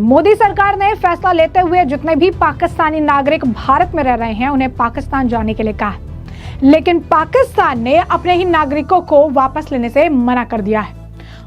मोदी सरकार ने फैसला लेते हुए जितने भी पाकिस्तानी नागरिक भारत में रह रहे हैं उन्हें पाकिस्तान जाने के लिए कहा है, लेकिन पाकिस्तान ने अपने ही नागरिकों को वापस लेने से मना कर दिया है।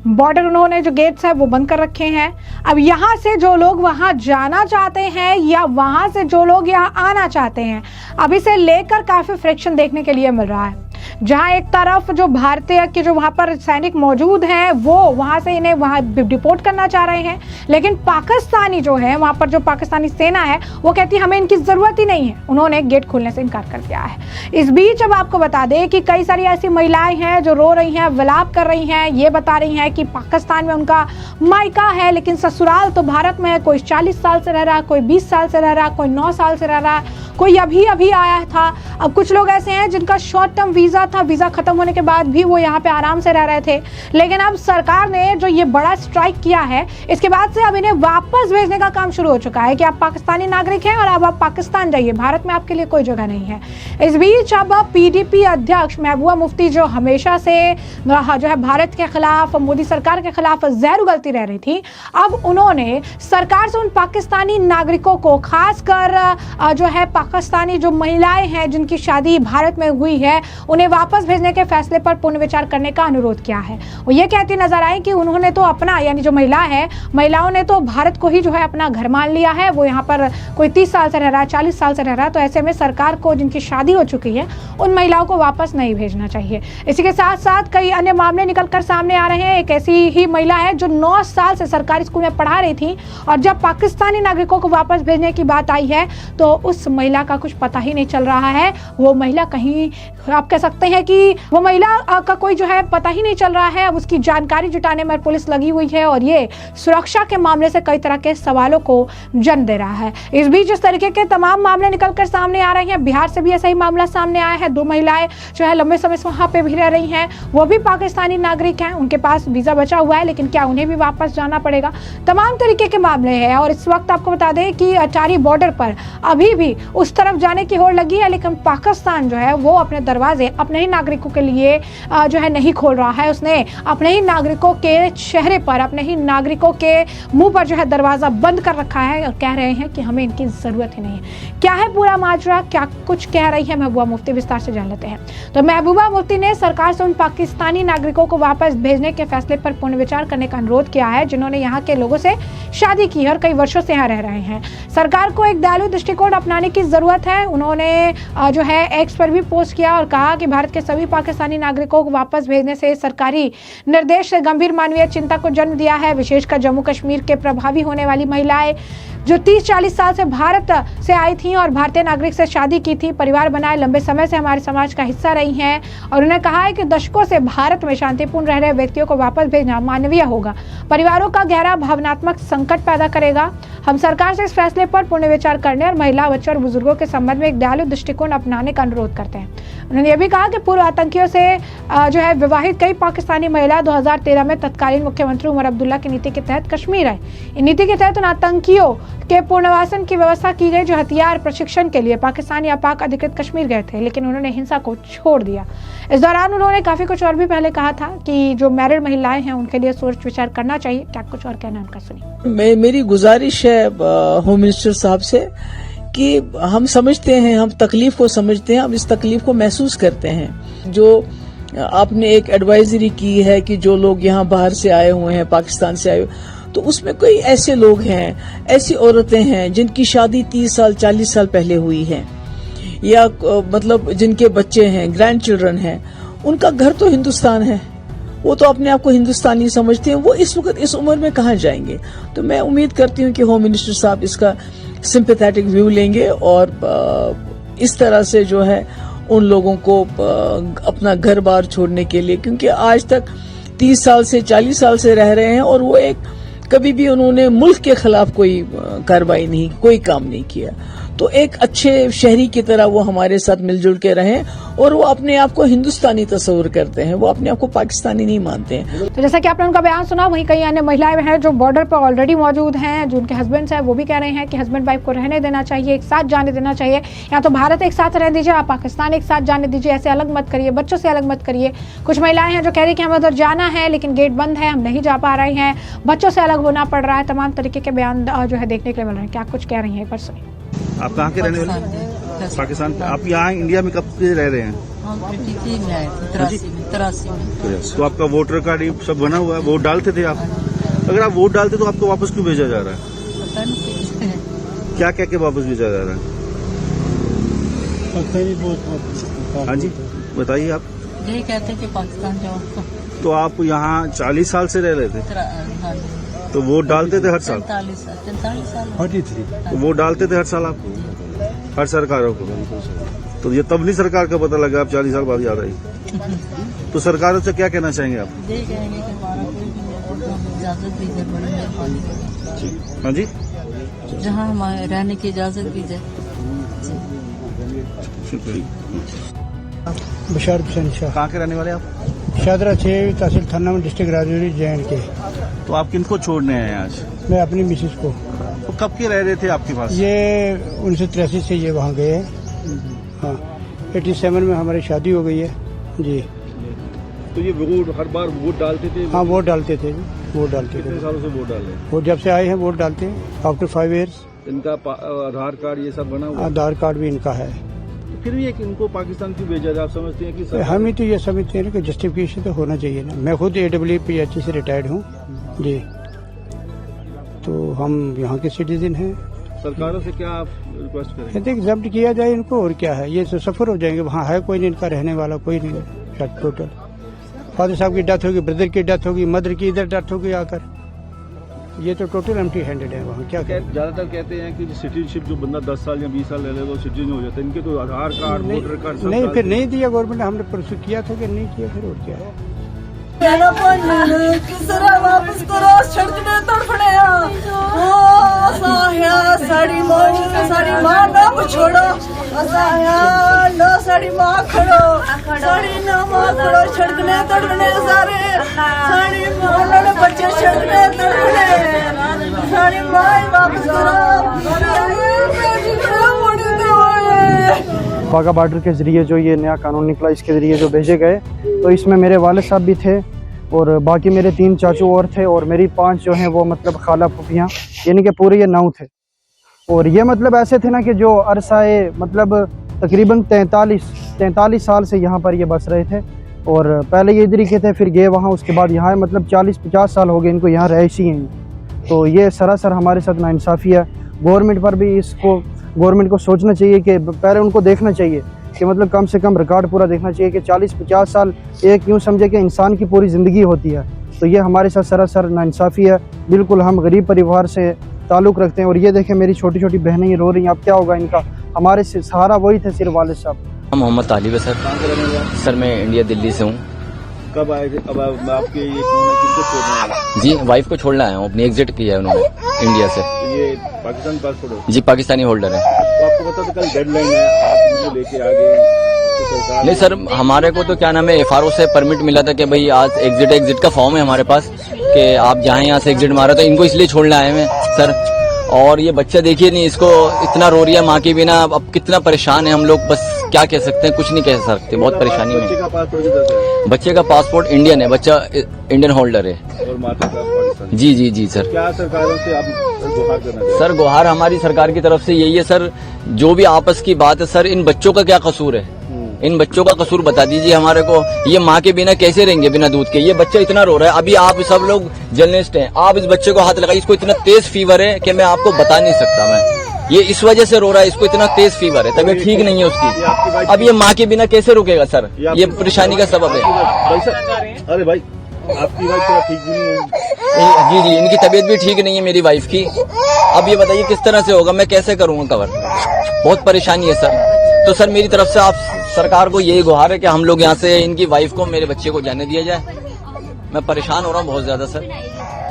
बॉर्डर उन्होंने जो गेट्स है वो बंद कर रखे हैं। अब यहाँ से जो लोग वहां जाना चाहते हैं या वहां से जो लोग यहाँ आना चाहते हैं, अब इसे लेकर काफी फ्रिक्शन देखने के लिए मिल रहा है। जहां एक तरफ जो भारतीय के जो वहां पर सैनिक मौजूद हैं वो वहां से इन्हें वहां डिपोर्ट करना चाह रहे हैं, लेकिन पाकिस्तानी जो है वहां पर जो पाकिस्तानी सेना है वो कहती है हमें इनकी जरूरत ही नहीं है। उन्होंने गेट खोलने से इनकार कर दिया है। इस बीच अब आपको बता दें कि कई सारी ऐसी महिलाएं हैं जो रो रही हैं, विलाप कर रही हैं, ये बता रही हैं कि पाकिस्तान में उनका मायका है लेकिन ससुराल तो भारत में है। कोई 40 साल से रह रहा है, कोई 20 साल से रह रहा है, कोई 9 साल से रह रहा है, कोई अभी अभी आया था। अब कुछ लोग ऐसे हैं जिनका शॉर्ट टर्म वीजा था, वीजा खत्म होने के बाद भी वो यहाँ पे आराम से रह रहे थे, लेकिन अब सरकार ने जो ये बड़ा स्ट्राइक किया है इसके बाद से अब इन्हें वापस भेजने का काम शुरू हो चुका है कि आप पाकिस्तानी नागरिक हैं और अब आप पाकिस्तान जाइए, भारत में आपके लिए कोई जगह नहीं है। इस बीच अब पीडीपी अध्यक्ष महबूबा मुफ्ती जो हमेशा से जो है भारत के खिलाफ, मोदी सरकार के खिलाफ जहर उगलती रह रही थी, अब उन्होंने सरकार से उन पाकिस्तानी नागरिकों को, खासकर जो है पाकिस्तानी जो महिलाएं हैं जिनकी शादी भारत में हुई है, उन्हें वापस भेजने के फैसले पर पुनर्विचार करने का अनुरोध किया है। वो ये कहती नजर आई कि उन्होंने तो अपना, यानी जो महिला है, महिलाओं ने तो भारत को ही जो है अपना घर मान लिया है। वो यहाँ पर कोई 30 साल से रह रहा है, 40 साल से रह रहा है, तो ऐसे में सरकार को जिनकी शादी हो चुकी है उन महिलाओं को वापस नहीं भेजना चाहिए। इसी के साथ साथ कई अन्य मामले निकलकर सामने आ रहे हैं। एक ऐसी ही महिला है जो 9 साल से सरकारी स्कूल में पढ़ा रही थी और जब पाकिस्तानी नागरिकों को वापस भेजने की बात आई है तो उस महिला का कुछ पता ही नहीं चल रहा है। वो महिला कहीं, आप कह सकते हैं कि वो महिला का कोई जो है पता ही नहीं चल रहा है। अब उसकी जानकारी जुटाने में पुलिस लगी हुई है और ये सुरक्षा के मामले से कई तरह के सवालों को जन्म दे रहा है। इस बीच इस तरीके के तमाम मामले निकलकर सामने आ रहे हैं। बिहार से भी ऐसा ही मामला सामने आया है। 2 महिलाएं जो है लंबे समय से वहां पे भी रह रही हैं, वो भी पाकिस्तानी नागरिक हैं, उनके पास वीजा बचा हुआ है, लेकिन क्या उन्हें भी वापस जाना पड़ेगा? तमाम तरीके के मामले हैं और इस वक्त आपको बता दें कि अटारी बॉर्डर पर अभी भी उस तरफ जाने की होड़ लगी है, लेकिन पाकिस्तान जो है वो अपने दरवाजे अपने ही नागरिकों के लिए जो है नहीं खोल रहा है। उसने अपने ही नागरिकों के चेहरे पर, अपने ही नागरिकों के मुंह पर जो है दरवाजा बंद कर रखा है और कह रहे हैं कि हमें इनकी जरूरत ही नहीं है। क्या है पूरा माजरा, क्या कुछ कह रही है महबूबा मुफ्ती, विस्तार से जान लेते हैं। तो महबूबा मुफ्ती ने सरकार से उन पाकिस्तानी नागरिकों को वापस भेजने के फैसले पर पुनर्विचार करने का अनुरोध किया है जिन्होंने यहाँ के लोगों से शादी की है और कई वर्षों से यहाँ रह रहे हैं। सरकार को एक दयालु दृष्टिकोण अपनाने की जरूरत है। उन्होंने जो है एक्स पर भी पोस्ट किया और कहा कि भारत के सभी पाकिस्तानी नागरिकों को वापस भेजने से सरकारी निर्देश से गंभीर मानवीय चिंता को जन्म दिया है। विशेषकर जम्मू कश्मीर के प्रभावी होने वाली महिलाएं जो 30-40 साल से भारत से आई थी और भारतीय नागरिक से शादी की थी, परिवार बनाए, लंबे समय से हमारे समाज का हिस्सा रही हैं। और उन्होंने कहा है कि दशकों से भारत में शांतिपूर्ण रह रहे व्यक्तियों को वापस भेजना मानवीय होगा, परिवारों का गहरा भावनात्मक संकट पैदा करेगा। हम सरकार से इस फैसले पर पुनर्विचार करने और महिला, बच्चों और बुजुर्गों के संबंध में एक दयालु दृष्टिकोण अपनाने का अनुरोध करते हैं। उन्होंने ये भी कहा कि पूर्व आतंकियों से जो है विवाहित कई पाकिस्तानी महिला 2013 में तत्कालीन मुख्यमंत्री उमर अब्दुल्ला की नीति के तहत कश्मीर आए। इन नीति के तहत उन आतंकियों के पुनर्वासन की व्यवस्था की गई जो हथियार प्रशिक्षण के लिए पाकिस्तान या पाक अधिकृत कश्मीर गए थे, लेकिन उन्होंने हिंसा को छोड़ दिया। इस दौरान उन्होंने काफी कुछ और भी पहले कहा था कि जो मैरिड महिलाएं हैं उनके लिए सोच विचार करना चाहिए। क्या कुछ और कहना है उनका, सुनिए। मेरी गुजारिश है होम मिनिस्टर साहब से कि हम समझते हैं, हम तकलीफ को समझते हैं, हम इस तकलीफ को महसूस करते हैं। जो आपने एक एडवाइजरी की है कि जो लोग यहाँ बाहर से आए हुए हैं, पाकिस्तान से आए हुए, तो उसमें कोई ऐसे लोग हैं, ऐसी औरतें हैं जिनकी शादी 30 साल 40 साल पहले हुई है, या मतलब जिनके बच्चे हैं, ग्रैंड चिल्ड्रन हैं, उनका घर तो हिंदुस्तान है, वो तो अपने आप को हिंदुस्तानी समझते हैं, वो इस वक्त इस उम्र में कहाँ जाएंगे? तो मैं उम्मीद करती हूँ कि होम मिनिस्टर साहब इसका सिंपैथेटिक व्यू लेंगे और इस तरह से जो है उन लोगों को अपना घर बार छोड़ने के लिए, क्योंकि आज तक 30 साल से 40 साल से रह रहे हैं और वो कभी भी उन्होंने मुल्क के खिलाफ कोई कार्रवाई नहीं, कोई काम नहीं किया। तो एक अच्छे शहरी की तरह वो हमारे साथ मिलजुल के रहें और वो अपने आप को हिंदुस्तानी तस्वुर करते हैं, वो अपने आप को पाकिस्तानी नहीं मानते हैं। तो जैसा कि आपने उनका बयान सुना, वहीं कई अन्य महिलाएं हैं जो बॉर्डर पर ऑलरेडी मौजूद हैं, जो उनके हस्बैंड्स हैं वो भी कह रहे हैं कि हस्बैंड वाइफ को रहने देना चाहिए, एक साथ जाने देना चाहिए। या तो भारत एक साथ रहने दीजिए, आप पाकिस्तान एक साथ जाने दीजिए, ऐसे अलग मत करिए, बच्चों से अलग मत करिए। कुछ महिलाएं हैं जो कह रही कि हमें उधर जाना है लेकिन गेट बंद है, हम नहीं जा पा रहे हैं, बच्चों से अलग होना पड़ रहा है। तमाम तरीके के बयान जो है देखने के लिए मिल रहे हैं। क्या कुछ कह रही हैं, एक बार सुनिए। आप कहाँ के रहने वाले? पाकिस्तान। आप यहाँ इंडिया में कब से रह रहे हैं? हम 53 में आए थे, 83 में। तो आपका वोटर कार्ड ये सब बना हुआ है, वोट डालते थे आप? अगर आप वोट डालते तो आपको वापस क्यों भेजा जा रहा है? पता नहीं क्या क्या के वापस भेजा जा रहा है? हाँ जी, बताइए आप। यही कहते कि पाकिस्तान जाओ। तो आप यहाँ 40 साल से रह रहे थे, हाँ, तो वोट डालते थे हर साल? 43 साल। तो वोट डालते थे हर साल आप, हर सरकारों को? तो ये तब नहीं सरकार का पता लगा, आप 40 साल बाद याद आई। तो सरकारों से क्या कहना चाहेंगे आप? यही कहेंगे कि हमारा कोई इजाजत दीजिए, बड़ी मेहरबानी। हाँ जी, जहाँ हमारे रहने की इजाजत दीजिए। बशार हुसैन शाह, कहाँ के रहने वाले आप? शादरा 6 तहसील थाना में, डिस्ट्रिक्ट राजौरी, JNK। तो आप किनको छोड़ने आए आज? मैं अपनी मिसेज को। तो कब के रह रहे थे आपके पास? ये 1983 से ये वहाँ गए हैं। हाँ, 87 में हमारी शादी हो गई है जी। तो ये वोट हर बार वोट डालते थे? हाँ, वोट डालते थे, वोट डालते कितने थे। सालों से वोट डाल रहे हैं? वो जब से आए हैं वोट डालते हैं, आफ्टर 5 ईयर्स। इनका आधार कार्ड ये सब बना हुआ है? आधार कार्ड भी इनका है। फिर भी एक इनको पाकिस्तान क्यों भेजा जाए? आप समझते हैं कि सरकार- हम ही तो ये समझते हैं ना कि जस्टिफिकेशन तो होना चाहिए ना। मैं खुद AWPH से रिटायर्ड हूँ जी, तो हम यहाँ के सिटीजन हैं। सरकारों से क्या आप रिक्वेस्ट करेंगे? कहते एग्जाम किया जाए इनको, और क्या है, ये तो सफर हो जाएंगे। वहाँ है कोई नहीं इनका रहने वाला, कोई नहीं है टोटल। फादर साहब की डेथ होगी, ब्रदर की डेथ होगी, मदर की इधर डेथ होगी आकर, ये तो टोटल एम्प्टी हैंडेड है वहाँ। क्या करें? ज्यादातर कहते हैं कि सिटीजनशिप जो बंदा 10 साल या 20 साल रह ले तो सिटीजन हो जाता है। इनके तो आधार कार्ड, वोटर कार्ड सब नहीं, डालते फिर हैं। नहीं दिया गवर्नमेंट ने, हमने परसों किया था कि नहीं किया, फिर और क्या है। वापस करो, छड़कने तड़फने साड़ी माँ ना छोड़ो, लो साड़ी माँ खड़ो, साड़ी ना माँ खड़ो, छड़कने तड़फने सारे साड़ी माँ, बच्चे छड़कने तड़फने, साड़ी माँ वापस करो। वाघा बॉर्डर के ज़रिए जो ये नया कानून निकला, इसके ज़रिए जो भेजे गए, तो इसमें मेरे वालिद साहब भी थे और बाकी मेरे 3 चाचू और थे, और मेरी 5 जो हैं वो मतलब खाला फूफियाँ, यानी कि पूरे ये 9 थे। और ये मतलब ऐसे थे ना कि जो अरसाए मतलब तकरीबन 43 साल से यहाँ पर ये बस रहे थे, और पहले ये इधर ही के थे, फिर गए वहाँ, उसके बाद यहाँ मतलब 40-50 साल हो गए इनको यहाँ रहायशी हैं। तो ये सरासर हमारे साथ नाइंसाफ़ी है। गवर्नमेंट पर भी गवर्नमेंट को सोचना चाहिए कि पहले उनको देखना चाहिए कि मतलब कम से कम रिकॉर्ड पूरा देखना चाहिए कि 40-50 साल एक यूँ समझे कि इंसान की पूरी ज़िंदगी होती है। तो ये हमारे साथ सरासर नाइंसाफ़ी है। बिल्कुल हम गरीब परिवार से ताल्लुक़ रखते हैं, और ये देखें मेरी छोटी छोटी बहनें ये रो रही हैं। अब क्या होगा इनका? हमारे सहारा वही थे सिर्फ वालिद साहब। मोहम्मद तालिब है सर। सर मैं इंडिया दिल्ली से हूँ। कब आए थे? अब आपके ये किनको छोड़ने आए? जी वाइफ को छोड़ना आया हूँ, अपनी एग्जिट की है उन्होंने इंडिया से। ये पाकिस्तान पासपोर्ट हो? जी पाकिस्तानी होल्डर है। तो आपको पता था कल डेडलाइन है, आप उनको लेके आ गए? तो सरकार नहीं सर, हमारे को तो क्या नाम है FRO से परमिट मिला था कि भाई आज एग्जिट का फॉर्म है हमारे पास कि आप जहाँ यहाँ से एग्जिट मारा, तो इनको इसलिए छोड़ने आए हैं सर। और ये बच्चा देखिए नहीं, इसको इतना रो रही है माँ के बिना। अब कितना परेशान है हम लोग, बस क्या कह सकते हैं, कुछ नहीं कह सकते, बहुत परेशानी बच्चे में। का पासपोर्ट किधर से है? बच्चे का पासपोर्ट इंडियन है, बच्चा इंडियन होल्डर है। और माता का पाकिस्तानी? जी सर। क्या सरकारों से आप गुहार करना चाहते हैं? सर गुहार हमारी सरकार की तरफ से यही है सर, जो भी आपस की बात है सर, इन बच्चों का क्या कसूर है? इन बच्चों का कसूर बता दीजिए हमारे को। ये माँ के बिना कैसे रहेंगे, बिना दूध के? ये बच्चा इतना रो रहा है। अभी आप सब लोग जर्नलिस्ट हैं, आप इस बच्चे को हाथ लगाइए। इसको इतना तेज फीवर है कि मैं आपको बता नहीं सकता। मैं ये इस वजह से रो रहा है, इसको इतना तेज फीवर है, तबीयत ठीक नहीं है उसकी। अब ये माँ के बिना कैसे रुकेगा सर? ये परेशानी का सबब है। भाई साहब, अरे भाई आपकी वाइफ थोड़ा ठीक भी नहीं है? जी इनकी तबीयत भी ठीक नहीं है मेरी वाइफ की। अब ये बताइए किस तरह से होगा, मैं कैसे करूँगा कवर? बहुत परेशानी है सर। तो सर मेरी तरफ से आप सरकार को यही गुहार है कि हम लोग यहाँ से इनकी वाइफ को, मेरे बच्चे को जाने दिया जाए। मैं परेशान हो रहा हूँ बहुत ज्यादा सर,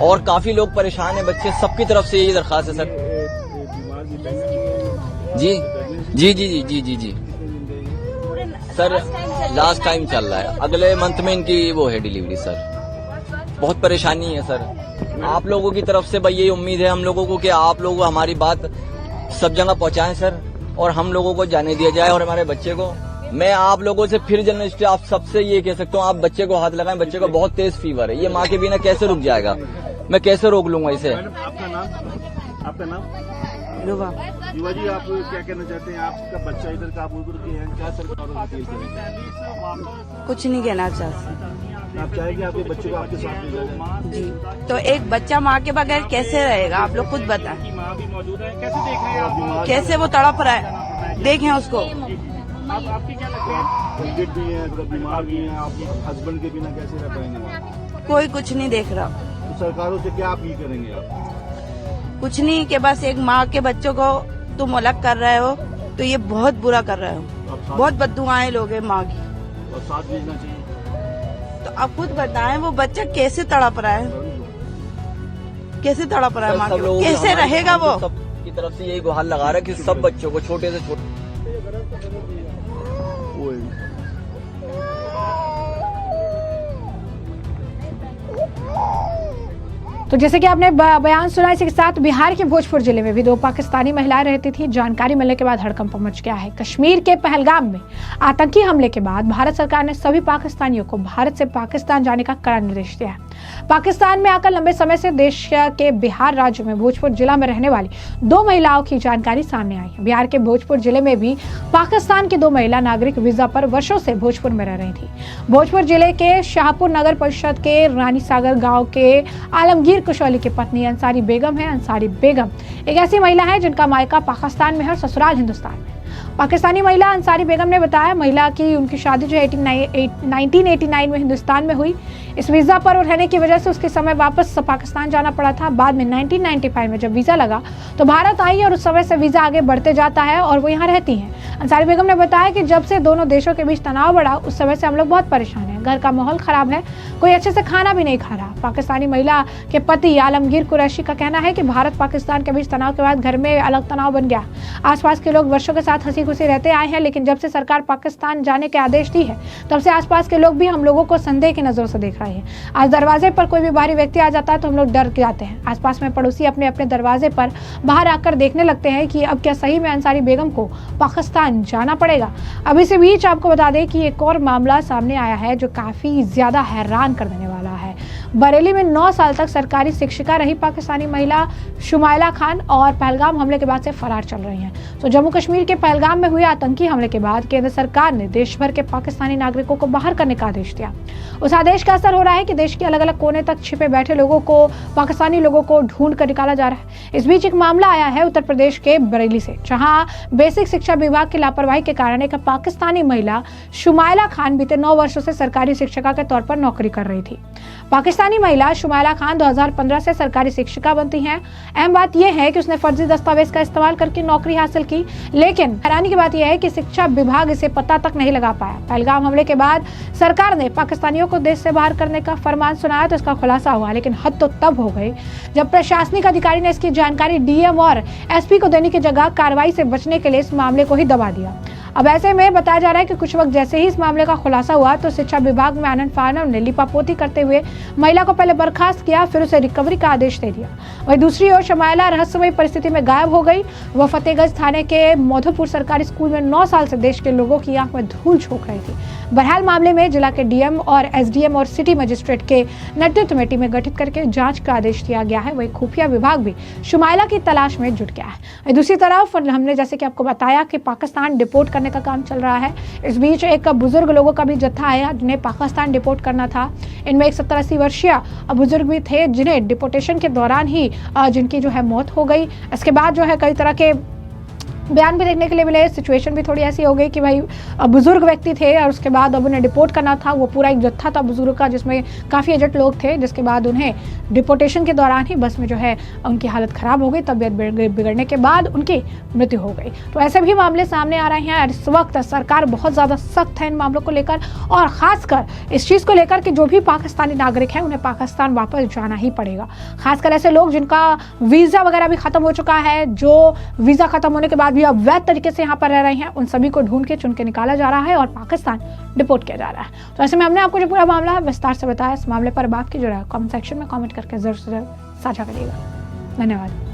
और काफी लोग परेशान हैं, बच्चे, सबकी तरफ से यही दरख्वास्त है सर। जी जी जी जी जी जी जी सर, लास्ट टाइम चल रहा है। अगले मंथ में इनकी वो है डिलीवरी सर। बहुत परेशानी है सर। आप लोगों की तरफ से भाई यही उम्मीद है हम लोगों को कि आप लोग हमारी बात सब जगह पहुंचाएं सर, और हम लोगों को जाने दिया जाए और हमारे बच्चे को। मैं आप लोगों से फिर जर्नलिस्ट आप सबसे ये कह सकता हूँ, आप बच्चे को हाथ लगाएं। बच्चे को बहुत तेज फीवर है, ये माँ के बिना कैसे रुक जाएगा? मैं कैसे रोक लूंगा इसे? आपका नाम? आपका नाम? युवा युवा जी, आप क्या कहना चाहते हैं? आपका बच्चा इधर का बुजुर्ग है, क्या सरकार को अपील करेंगे? कुछ नहीं कहना चाहती आप चाहेंगे आपके बच्चे को आपके साथ ले जाए? जी। तो एक बच्चा माँ के बगैर कैसे रहेगा? आप लोग खुद बताएं। माँ भी मौजूद है, कैसे देख रहे हैं आप? कैसे वो तड़प रहा है, देखें उसको। आपकी क्या लगता है? इंजर्ड भी है, थोड़ा बीमार भी है, आप हस्बैंड के बिना कैसे रह पाएंगे? कोई कुछ नहीं देख रहा। तो सरकारों से क्या अपील करेंगे आप? कुछ नहीं कि बस एक माँ के बच्चों को तुम अलग कर रहे हो, तो ये बहुत बुरा कर रहे हो। बहुत बददुआएं लोग हैं माँ की। और साथ भेजना चाहिए। तो आप खुद बताएं वो बच्चा कैसे तड़प रहा है, कैसे तड़प रहा है माँ के, कैसे रहेगा वो? सबकी तरफ से यही गुहार लगा रहा है कि सब बच्चों को छोटे से छोटे तो जैसे कि आपने बयान सुना, इसी के साथ बिहार के भोजपुर जिले में भी 2 पाकिस्तानी महिलाएं रहती थी। जानकारी मिलने के बाद हड़कंप मच गया है। कश्मीर के पहलगाम में आतंकी हमले के बाद भारत सरकार ने सभी पाकिस्तानियों को भारत से पाकिस्तान जाने का कड़ा निर्देश दिया है। पाकिस्तान में आकर लंबे समय से देश के बिहार राज्य में भोजपुर जिला में रहने वाली 2 महिलाओं की जानकारी सामने आई है। बिहार के भोजपुर जिले में भी पाकिस्तान की 2 महिला नागरिक वीजा पर वर्षों से भोजपुर में रह रही थी। भोजपुर जिले के शाहपुर नगर परिषद के रानी सागर गाँव के आलमगीर कुशवाली की पत्नी अंसारी बेगम है। अंसारी बेगम एक ऐसी महिला है जिनका मायका पाकिस्तान में है और ससुराल हिंदुस्तान में। पाकिस्तानी महिला अंसारी बेगम ने बताया, महिला की उनकी शादी जो 1989 में हिंदुस्तान में हुई। इस वीजा पर रहने की वजह से उसके समय वापस पाकिस्तान जाना पड़ा था। बाद में 1995 में जब वीजा लगा तो भारत आई और उस समय से वीजा आगे बढ़ते जाता है और वो यहाँ रहती हैं। अंसारी बेगम ने बताया कि जब से दोनों देशों के बीच तनाव बढ़ा उस समय से हम लोग बहुत परेशान हैं। घर का माहौल खराब है, कोई अच्छे से खाना भी नहीं खा रहा। पाकिस्तानी महिला के पति आलमगीर कुरैशी का कहना है कि भारत पाकिस्तान के बीच तनाव के बाद घर में अलग तनाव बन गया। आसपास के लोग वर्षों के साथ हंसी खुशी रहते आए हैं, लेकिन जब से सरकार पाकिस्तान जाने के आदेश दी है तब से आसपास के लोग भी हम लोगों को संदेह की नजरों से देख रहे हैं। आज दरवाजे पर कोई भी बाहरी व्यक्ति आ जाता है तो हम लोग डर जाते हैं। आसपास में पड़ोसी अपने अपने दरवाजे पर बाहर आकर देखने लगते हैं कि अब क्या सही में अंसारी बेगम को पाकिस्तान जाना पड़ेगा। अब इसी बीच आपको बता दें कि एक और मामला सामने आया है जो काफी ज्यादा हैरान कर देने वाला है। बरेली में 9 साल तक सरकारी शिक्षिका रही पाकिस्तानी महिला शुमाइला खान और पहलगाम हमले के बाद से फरार चल रही हैं। तो जम्मू कश्मीर के पहलगाम में हुए आतंकी हमले के बाद केंद्र सरकार ने देश भर के पाकिस्तानी नागरिकों को बाहर करने का आदेश दिया। उस आदेश का असर हो रहा है कि देश के अलग अलग कोने तक छिपे बैठे लोगों को, पाकिस्तानी लोगों को ढूंढ कर निकाला जा रहा है। इस बीच एक मामला आया है उत्तर प्रदेश के बरेली से, जहां बेसिक शिक्षा विभाग की लापरवाही के कारण एक पाकिस्तानी महिला शुमाइला खान बीते 9 वर्षों से सरकारी शिक्षिका के तौर पर नौकरी कर रही थी। पाकिस्तानी महिला शुमाइला खान 2015 से सरकारी शिक्षिका बनती हैं। अहम बात यह है कि उसने फर्जी दस्तावेज का इस्तेमाल करके नौकरी हासिल की, लेकिन हैरानी की बात यह है कि शिक्षा विभाग इसे पता तक नहीं लगा पाया। पहलगाम हमले के बाद सरकार ने पाकिस्तानियों को देश से बाहर करने का फरमान सुनाया तो इसका खुलासा हुआ, लेकिन हद तो तब हो गई जब प्रशासनिक अधिकारी ने इसकी जानकारी डीएम और एसपी को देने की जगह कार्रवाई से बचने के लिए इस मामले को ही दबा दिया। अब ऐसे में बताया जा रहा है कि कुछ वक्त जैसे ही इस मामले का खुलासा हुआ तो शिक्षा विभाग में आनंद फानव ने लिपापोती करते हुए महिला को पहले बर्खास्त किया, फिर उसे रिकवरी का आदेश दे दिया। वहीं दूसरी ओर शुमाइला रहस्यमयी परिस्थिति में गायब हो गई। वह फतेहगंज थाने के मधुपुर सरकारी स्कूल में 9 साल से देश के लोगों की आंख में धूल झोंक रही थी। बहरहाल मामले में जिला के डीएम और एसडीएम और सिटी मजिस्ट्रेट के नेतृत्व में टीमें गठित करके जांच का आदेश दिया गया है। वही खुफिया विभाग भी शुमाइला की तलाश में जुट गया है। दूसरी तरफ हमने जैसे कि आपको बताया कि पाकिस्तान डिपोर्ट करने का काम चल रहा है। इस बीच एक बुजुर्ग लोगों का भी जत्था आया जिन्हें पाकिस्तान डिपोर्ट करना था। इनमें एक 70-80 वर्षीय बुजुर्ग भी थे जिन्हें डिपोर्टेशन के दौरान ही जिनकी जो है मौत हो गई। इसके बाद जो है कई तरह के बयान भी देखने के लिए मिले। सिचुएशन भी थोड़ी ऐसी हो गई कि भाई बुजुर्ग व्यक्ति थे और उसके बाद अब उन्हें डिपोर्ट करना था। वो पूरा एक जत्था था बुजुर्ग का जिसमें काफ़ी एजेड लोग थे, जिसके बाद उन्हें डिपोर्टेशन के दौरान ही बस में जो है उनकी हालत ख़राब हो गई। तबीयत बिगड़ने के बाद उनकी मृत्यु हो गई। तो ऐसे भी मामले सामने आ रहे हैं। इस वक्त सरकार बहुत ज़्यादा सख्त है इन मामलों को लेकर और ख़ासकर इस चीज़ को लेकर कि जो भी पाकिस्तानी नागरिक हैं उन्हें पाकिस्तान वापस जाना ही पड़ेगा। खासकर ऐसे लोग जिनका वीज़ा वगैरह भी ख़त्म हो चुका है, जो वीज़ा ख़त्म होने के बाद भी भी अवैध तरीके से यहाँ पर रह रहे हैं उन सभी को ढूंढ के चुन के निकाला जा रहा है और पाकिस्तान डिपोर्ट किया जा रहा है। तो ऐसे में हमने आपको जो पूरा मामला है विस्तार से बताया। इस मामले पर अब आपकी जो है कमेंट सेक्शन में कमेंट करके जरूर से जरूर साझा करिएगा। धन्यवाद।